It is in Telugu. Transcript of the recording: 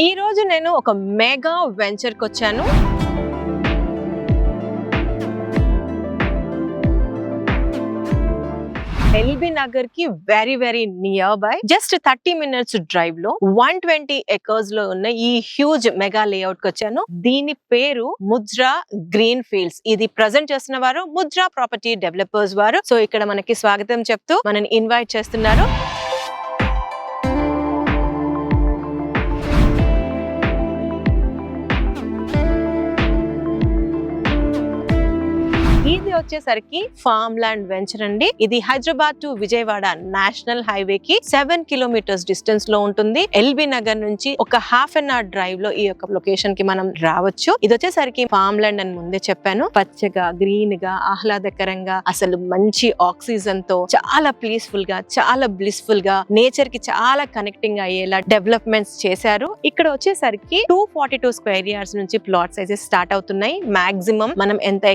ఈ రోజు నేను ఒక మెగా వెంచర్ కి వచ్చాను. ఎల్బీ నగర్ కి very near by, just 30 minutes drive లో 120 acres లో ఉన్న ఈ హ్యూజ్ మెగా లేఅవుట్ కి వచ్చాను. దీని పేరు ముజ్రా గ్రీన్ ఫీల్డ్స్. ఇది ప్రజెంట్ చేస్తున్న వారు ముజ్రా ప్రాపర్టీ డెవలపర్స్ వారు. సో ఇక్కడ మనకి స్వాగతం చెప్తూ మనని ఇన్వైట్ చేస్తున్నారు. ఇది వచ్చేసరికి ఫార్మ్ ల్యాండ్ వెంచర్ అండి. ఇది Hyderabad to Vijayawada national highway కి 7 kilometers డిస్టెన్స్ లో ఉంటుంది. ఎల్బీ నగర్ నుంచి ఒక హాఫ్ అన్ అవర్ డ్రైవ్ లో ఈ యొక్క లొకేషన్ కి మనం రావచ్చు. ఇది వచ్చేసరికి ఫార్మ్ ల్యాండ్ అని ముందే చెప్పాను. పచ్చగా, గ్రీన్ గా, ఆహ్లాదకరంగా, అసలు మంచి ఆక్సిజన్ తో చాలా పీస్ఫుల్ గా, చాలా బ్లిస్ఫుల్ గా, నేచర్ కి చాలా కనెక్టింగ్ అయ్యేలా డెవలప్మెంట్స్ చేశారు. ఇక్కడ వచ్చేసరికి 242 square yards నుంచి ప్లాట్ సైజెస్ స్టార్ట్ అవుతున్నాయి. మాక్సిమం మనం ఎంత